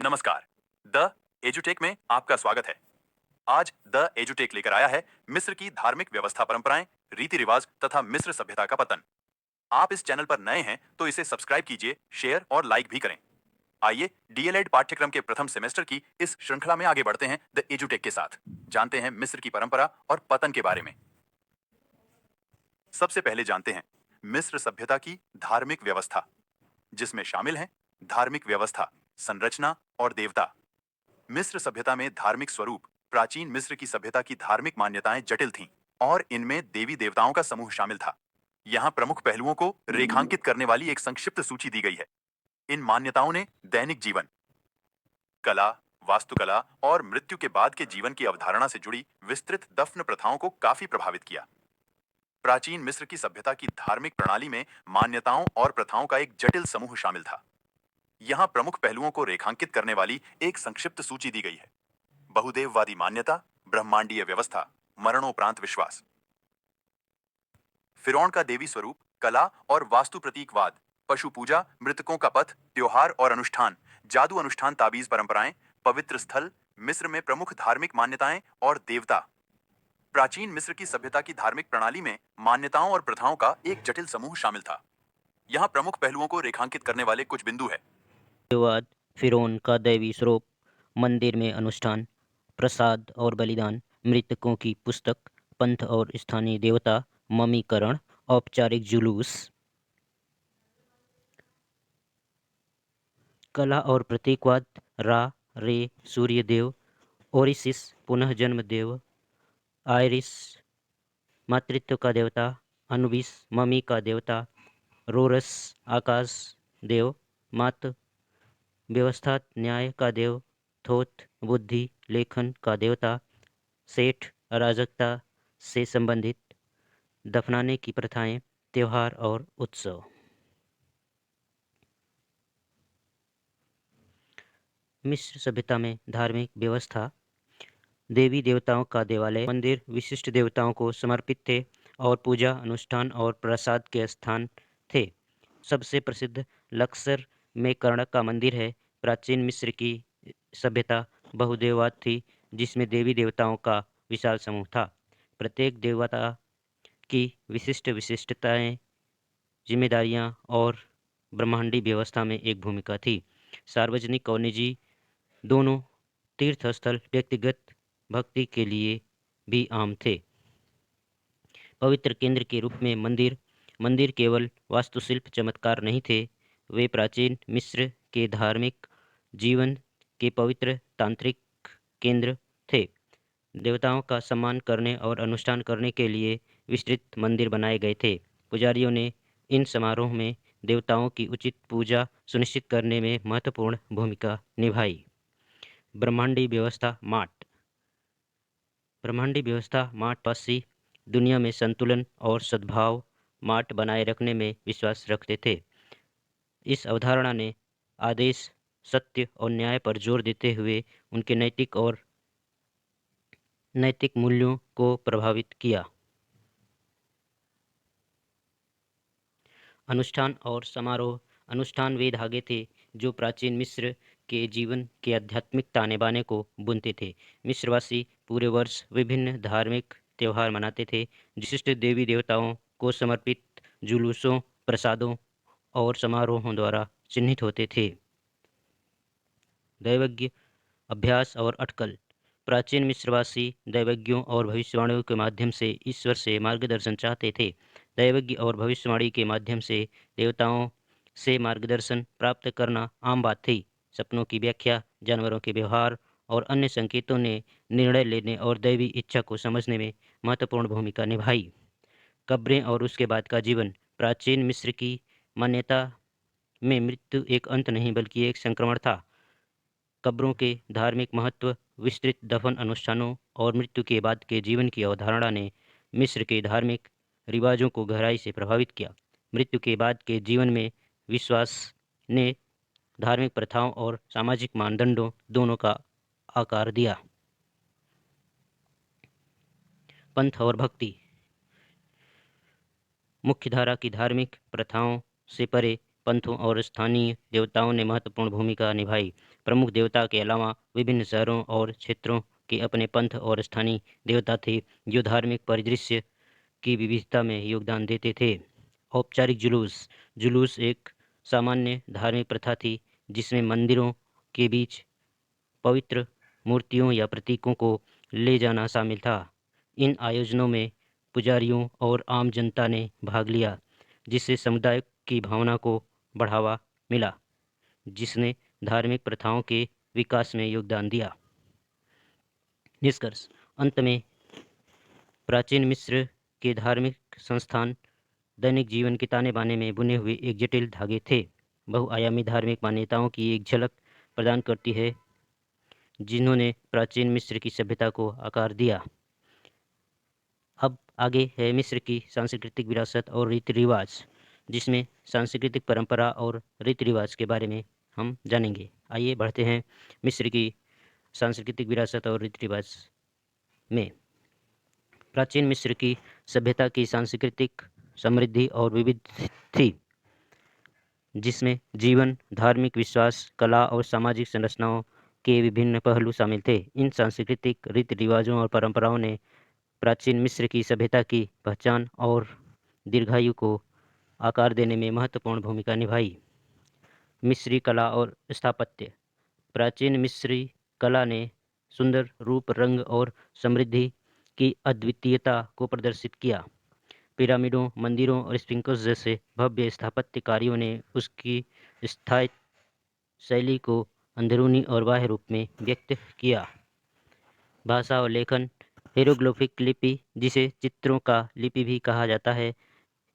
नमस्कार। द एजुटेक में आपका स्वागत है। आज द एजुटेक लेकर आया है मिस्र की धार्मिक व्यवस्था, परंपराएं, रीति रिवाज तथा मिस्र सभ्यता का पतन। आप इस चैनल पर नए हैं तो इसे सब्सक्राइब कीजिए, शेयर और लाइक भी करें। आइए डीएलएड पाठ्यक्रम के प्रथम सेमेस्टर की इस श्रृंखला में आगे बढ़ते हैं। द एजुटेक के साथ जानते हैं मिस्र की परंपरा और पतन के बारे में। सबसे पहले जानते हैं मिस्र सभ्यता की धार्मिक व्यवस्था, जिसमें शामिल है धार्मिक व्यवस्था, संरचना और देवता। मिस्र सभ्यता में धार्मिक स्वरूप। प्राचीन मिस्र की सभ्यता की धार्मिक मान्यताएं जटिल थीं और इनमें देवी देवताओं का समूह शामिल था। यहाँ प्रमुख पहलुओं को रेखांकित करने वाली एक संक्षिप्त सूची दी गई है। इन मान्यताओं ने दैनिक जीवन, कला, वास्तुकला और मृत्यु के बाद के जीवन की अवधारणा से जुड़ी विस्तृत दफन प्रथाओं को काफी प्रभावित किया। प्राचीन मिस्र की सभ्यता की धार्मिक प्रणाली में मान्यताओं और प्रथाओं का एक जटिल समूह शामिल था। यहाँ प्रमुख पहलुओं को रेखांकित करने वाली एक संक्षिप्त सूची दी गई है। बहुदेववादी मान्यता, ब्रह्मांडीय व्यवस्था, मरणोपरांत विश्वास। फिरौन का देवी स्वरूप, कला और वास्तु प्रतीकवाद, पशु पूजा, मृतकों का पथ, त्योहार और अनुष्ठान, जादू अनुष्ठान, ताबीज परंपराएं, पवित्र स्थल। मिस्र में प्रमुख धार्मिक मान्यताएं और देवता। प्राचीन मिस्र की सभ्यता की धार्मिक प्रणाली में मान्यताओं और प्रथाओं का एक जटिल समूह शामिल था। यहाँ प्रमुख पहलुओं को रेखांकित करने वाले कुछ बिंदु है। विवाद, फिरौन का दैवी स्वरूप, मंदिर में अनुष्ठान, प्रसाद और बलिदान, मृतकों की पुस्तक, पंथ और स्थानीय देवता, ममीकरण, औपचारिक जुलूस, कला और प्रतीकवाद, रा, रे, सूर्यदेव, ओरिसिस, पुनः जन्म देव, आयरिस, मातृत्व का देवता, अनुबिस, ममी का देवता, रोरस, आकाश देव, मात, व्यवस्था, न्याय का देव, थोथ, बुद्धि, लेखन का देवता, सेठ, अराजकता से संबंधित, दफनाने की प्रथाएं, त्योहार और उत्सव। मिस्र सभ्यता में धार्मिक व्यवस्था। देवी देवताओं का देवालय, मंदिर विशिष्ट देवताओं को समर्पित थे और पूजा, अनुष्ठान और प्रसाद के स्थान थे। सबसे प्रसिद्ध लक्सर में कर्णक का मंदिर है। प्राचीन मिस्र की सभ्यता बहुदेववाद थी, जिसमें देवी देवताओं का विशाल समूह था। प्रत्येक देवता की विशिष्ट विशिष्टताएं, जिम्मेदारियां और ब्रह्मांडी व्यवस्था में एक भूमिका थी। सार्वजनिक और निजी दोनों तीर्थस्थल व्यक्तिगत भक्ति के लिए भी आम थे। पवित्र केंद्र के रूप में मंदिर। मंदिर केवल वास्तुशिल्प चमत्कार नहीं थे, वे प्राचीन मिस्र के धार्मिक जीवन के पवित्र तांत्रिक केंद्र थे। देवताओं का सम्मान करने और अनुष्ठान करने के लिए विस्तृत मंदिर बनाए गए थे। पुजारियों ने इन समारोह में देवताओं की उचित पूजा सुनिश्चित करने में महत्वपूर्ण भूमिका निभाई। ब्रह्मांडी व्यवस्था, माट। ब्रह्मांडी व्यवस्था मार्टपासी दुनिया में संतुलन और सद्भाव मार्ट बनाए रखने में विश्वास रखते थे। इस अवधारणा ने आदेश, सत्य और न्याय पर जोर देते हुए उनके नैतिक मूल्यों को प्रभावित किया। अनुष्ठान और समारोह। अनुष्ठान वे धागे थे जो प्राचीन मिस्र के जीवन के आध्यात्मिक ताने बाने को बुनते थे। मिस्रवासी पूरे वर्ष विभिन्न धार्मिक त्योहार मनाते थे, विशिष्ट देवी देवताओं को समर्पित जुलूसों, प्रसादों और समारोहों द्वारा चिन्हित होते थे। दैवज्ञ, अभ्यास और अटकल। प्राचीन मिस्रवासी दैवज्ञों और भविष्यवाणियों के माध्यम से ईश्वर से मार्गदर्शन चाहते थे। दैवज्ञ और भविष्यवाणी के माध्यम से देवताओं से मार्गदर्शन प्राप्त करना आम बात थी। सपनों की व्याख्या, जानवरों के व्यवहार और अन्य संकेतों ने निर्णय लेने और दैवी इच्छा को समझने में महत्वपूर्ण भूमिका निभाई। कब्रें और उसके बाद का जीवन। प्राचीन मिस्र की मान्यता में मृत्यु एक अंत नहीं बल्कि एक संक्रमण था। कब्रों के धार्मिक महत्व, विस्तृत दफन अनुष्ठानों और मृत्यु के बाद के जीवन की अवधारणा ने मिस्र के धार्मिक रिवाजों को गहराई से प्रभावित किया। मृत्यु के बाद के जीवन में विश्वास ने धार्मिक प्रथाओं और सामाजिक मानदंडों दोनों का आकार दिया। पंथ और भक्ति। मुख्यधारा की धार्मिक प्रथाओं से परे पंथों और स्थानीय देवताओं ने महत्वपूर्ण भूमिका निभाई। प्रमुख देवता के अलावा विभिन्न शहरों और क्षेत्रों के अपने पंथ और स्थानीय देवता थे, जो धार्मिक परिदृश्य की विविधता में योगदान देते थे। औपचारिक जुलूस जुलूस एक सामान्य धार्मिक प्रथा थी, जिसमें मंदिरों के बीच पवित्र मूर्तियों या प्रतीकों को ले जाना शामिल था। इन आयोजनों में पुजारियों और आम जनता ने भाग लिया, जिससे समुदाय की भावना को बढ़ावा मिला, जिसने धार्मिक प्रथाओं के विकास में योगदान दिया। निष्कर्ष अंत में प्राचीन मिस्र के धार्मिक संस्थान दैनिक जीवन के ताने बाने में बुने हुए एक जटिल धागे थे। बहुआयामी धार्मिक मान्यताओं की एक झलक प्रदान करती है, जिन्होंने प्राचीन मिस्र की सभ्यता को आकार दिया। अब आगे है मिस्र की सांस्कृतिक विरासत और रीति रिवाज, जिसमें सांस्कृतिक परंपरा और रीति रिवाज के बारे में हम जानेंगे। आइए बढ़ते हैं मिस्र की सांस्कृतिक विरासत और रीति रिवाज में। प्राचीन मिस्र की सभ्यता की सांस्कृतिक समृद्धि और विविध थी, जिसमें जीवन, धार्मिक विश्वास, कला और सामाजिक संरचनाओं के विभिन्न पहलू शामिल थे। इन सांस्कृतिक रीति रिवाजों और परंपराओं ने प्राचीन मिस्र की सभ्यता की पहचान और दीर्घायु को आकार देने में महत्वपूर्ण भूमिका निभाई। मिस्री कला और स्थापत्य प्राचीन मिस्री कला ने सुंदर रूप, रंग और समृद्धि की अद्वितीयता को प्रदर्शित किया। पिरामिडों, मंदिरों और स्फिंक्स जैसे भव्य स्थापत्य कार्यों ने उसकी स्थायी शैली को अंदरूनी और बाह्य रूप में व्यक्त किया। भाषा और लेखन हिरोग्लिफिक लिपि, जिसे चित्रों का लिपि भी कहा जाता है,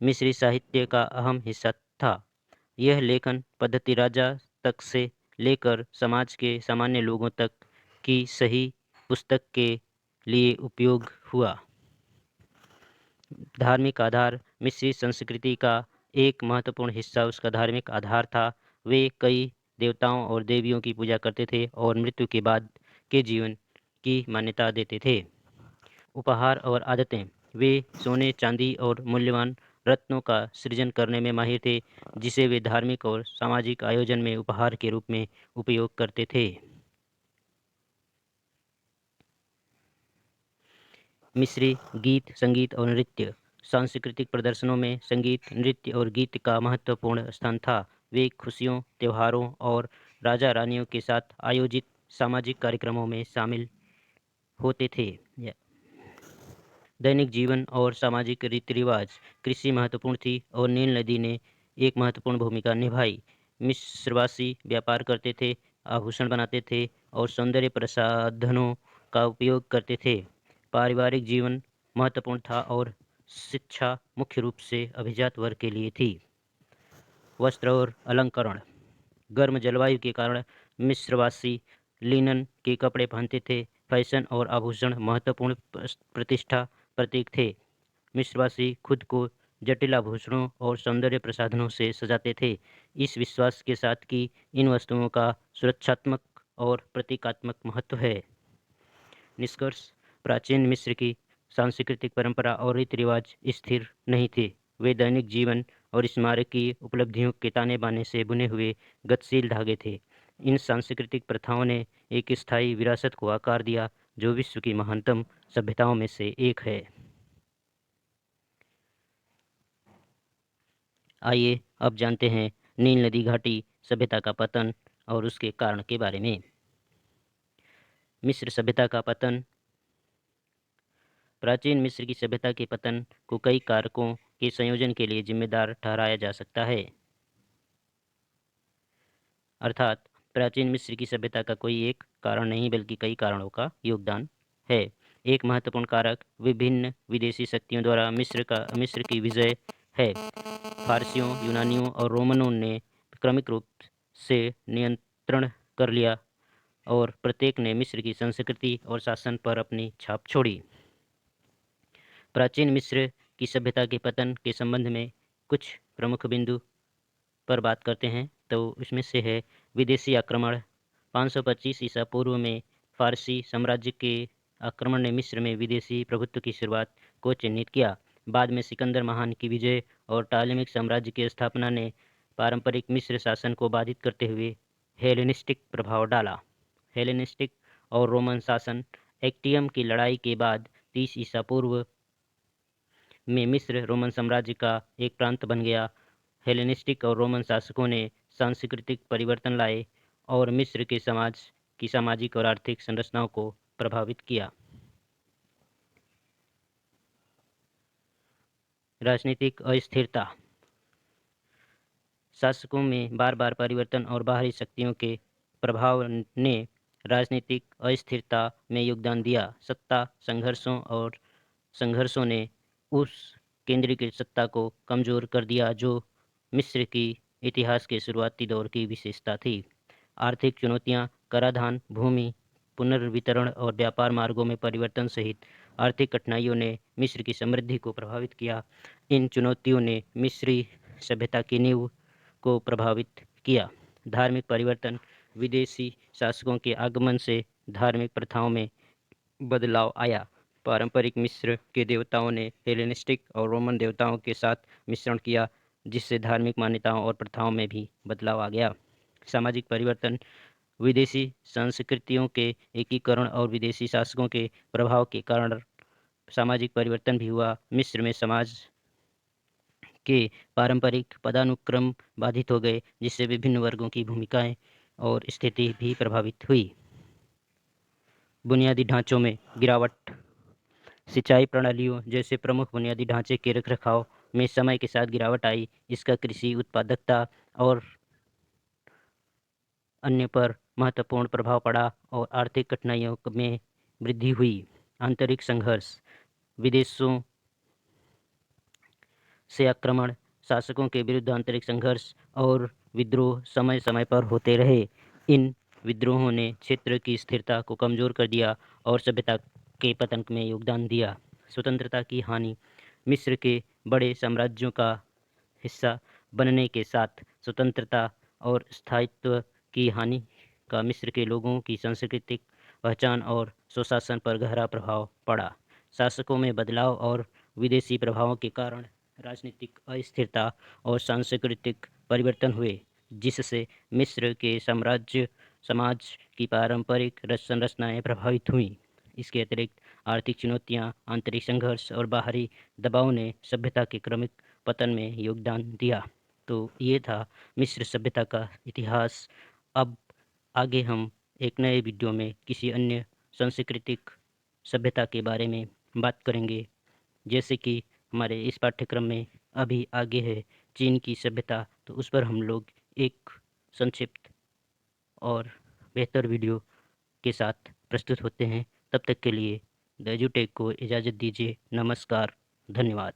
मिस्री साहित्य का अहम हिस्सा था। यह लेखन पद्धति राजा तक से लेकर समाज के सामान्य लोगों तक की सही पुस्तक के लिए उपयोग हुआ। धार्मिक आधार मिस्री संस्कृति का एक महत्वपूर्ण हिस्सा उसका धार्मिक आधार था। वे कई देवताओं और देवियों की पूजा करते थे और मृत्यु के बाद के जीवन की मान्यता देते थे। उपहार और आदतें वे सोने, चांदी और मूल्यवान रत्नों का सृजन करने में माहिर थे, जिसे वे धार्मिक और सामाजिक आयोजन में उपहार के रूप में उपयोग करते थे। मिस्री गीत, संगीत और नृत्य सांस्कृतिक प्रदर्शनों में संगीत, नृत्य और गीत का महत्वपूर्ण स्थान था। वे खुशियों, त्योहारों और राजा रानियों के साथ आयोजित सामाजिक कार्यक्रमों में शामिल होते थे। दैनिक जीवन और सामाजिक रीति रिवाज कृषि महत्वपूर्ण थी और नील नदी ने एक महत्वपूर्ण भूमिका निभाई। मिस्रवासी व्यापार करते थे, आभूषण बनाते थे और सौंदर्य प्रसाधनों का उपयोग करते थे। पारिवारिक जीवन महत्वपूर्ण था और शिक्षा मुख्य रूप से अभिजात वर्ग के लिए थी। वस्त्र और अलंकरण गर्म जलवायु के कारण मिस्रवासी लिनन के कपड़े पहनते थे। फैशन और आभूषण महत्वपूर्ण प्रतिष्ठा प्रतीक थे। मिस्रवासी खुद को जटिल आभूषणों और सौंदर्य प्रसाधनों से सजाते थे, इस विश्वास के साथ कि इन वस्तुओं का सुरक्षात्मक और प्रतीकात्मक महत्व है। निष्कर्ष प्राचीन मिस्र की सांस्कृतिक परंपरा और रीति रिवाज स्थिर नहीं थे। वे दैनिक जीवन और स्मारकीय उपलब्धियों के ताने बाने से बुने हुए गतिशील धागे थे। इन सांस्कृतिक प्रथाओं ने एक स्थायी विरासत को आकार दिया, जो विश्व की महानतम सभ्यताओं में से एक है। आइए अब जानते हैं नील नदी घाटी सभ्यता का पतन और उसके कारण के बारे में। मिस्र सभ्यता का पतन प्राचीन मिस्र की सभ्यता के पतन को कई कारकों के संयोजन के लिए जिम्मेदार ठहराया जा सकता है। अर्थात प्राचीन मिस्र की सभ्यता का कोई एक कारण नहीं, बल्कि कई कारणों का योगदान है। एक महत्वपूर्ण कारक विभिन्न विदेशी शक्तियों द्वारा मिस्र की विजय है। फारसियों, यूनानियों और रोमनों ने क्रमिक रूप से नियंत्रण कर लिया और प्रत्येक ने मिस्र की संस्कृति और शासन पर अपनी छाप छोड़ी। प्राचीन मिस्र की सभ्यता के पतन के संबंध में कुछ प्रमुख बिंदु पर बात करते हैं, तो इसमें से है विदेशी आक्रमण। 525 ईसा पूर्व में फारसी साम्राज्य के आक्रमण ने मिस्र में विदेशी प्रभुत्व की शुरुआत को चिन्हित किया। बाद में सिकंदर महान की विजय और टालेमिक साम्राज्य की स्थापना ने पारंपरिक मिस्र शासन को बाधित करते हुए हेलेनिस्टिक प्रभाव डाला। हेलेनिस्टिक और रोमन शासन एक्टियम की लड़ाई के बाद 30 ईसा पूर्व में मिस्र रोमन साम्राज्य का एक प्रांत बन गया। हेलेनिस्टिक और रोमन शासकों ने सांस्कृतिक परिवर्तन लाए और मिस्र के समाज की सामाजिक और आर्थिक संरचनाओं को प्रभावित किया। राजनीतिक अस्थिरता। शासकों में बार बार परिवर्तन और बाहरी शक्तियों के प्रभाव ने राजनीतिक अस्थिरता में योगदान दिया। सत्ता संघर्षों ने उस केंद्रीकृत सत्ता को कमजोर कर दिया जो मिस्र की इतिहास के शुरुआती दौर की विशेषता थी। आर्थिक चुनौतियां, कराधान, भूमि पुनर्वितरण और व्यापार मार्गों में परिवर्तन सहित आर्थिक कठिनाइयों ने मिस्र की समृद्धि को प्रभावित किया। इन चुनौतियों ने मिस्री सभ्यता की नींव को प्रभावित किया। धार्मिक परिवर्तन। विदेशी शासकों के आगमन से धार्मिक प्रथाओं में बदलाव आया। पारंपरिक मिस्र के देवताओं ने हेलेनिस्टिक और रोमन देवताओं के साथ मिश्रण किया, जिससे धार्मिक मान्यताओं और प्रथाओं में भी बदलाव आ गया। सामाजिक परिवर्तन। विदेशी संस्कृतियों के एकीकरण और विदेशी शासकों के प्रभाव के कारण सामाजिक परिवर्तन भी हुआ। मिस्र में समाज के पारंपरिक पदानुक्रम बाधित हो गए, जिससे विभिन्न वर्गों की भूमिकाएं और स्थिति भी प्रभावित हुई। बुनियादी ढांचों में गिरावट। सिंचाई प्रणालियों जैसे प्रमुख बुनियादी ढांचे के रखरखाव में समय के साथ गिरावट आई। इसका कृषि उत्पादकता और अन्य पर महत्वपूर्ण प्रभाव पड़ा और आर्थिक कठिनाइयों में वृद्धि हुई। आंतरिक संघर्ष। विदेशों से आक्रमण, शासकों के विरुद्ध आंतरिक संघर्ष और विद्रोह समय समय पर होते रहे। इन विद्रोहों ने क्षेत्र की स्थिरता को कमजोर कर दिया और सभ्यता के पतन में योगदान दिया। स्वतंत्रता की हानि। मिस्र के बड़े साम्राज्यों का हिस्सा बनने के साथ स्वतंत्रता और स्थायित्व की हानि का मिस्र के लोगों की सांस्कृतिक पहचान और सुशासन पर गहरा प्रभाव पड़ा। शासकों में बदलाव और विदेशी प्रभावों के कारण राजनीतिक अस्थिरता और सांस्कृतिक परिवर्तन हुए, जिससे मिस्र के समाज की पारंपरिक संरचनाएं प्रभावित हुईं। इसके अतिरिक्त आर्थिक चुनौतियां, आंतरिक संघर्ष और बाहरी दबाव ने सभ्यता के क्रमिक पतन में योगदान दिया। तो ये था मिस्र सभ्यता का इतिहास। अब आगे हम एक नए वीडियो में किसी अन्य सांस्कृतिक सभ्यता के बारे में बात करेंगे, जैसे कि हमारे इस पाठ्यक्रम में अभी आगे है चीन की सभ्यता, तो उस पर हम लोग एक संक्षिप्त और बेहतर वीडियो के साथ प्रस्तुत होते हैं। तब तक के लिए द एजुटेक को इजाज़त दीजिए। नमस्कार, धन्यवाद।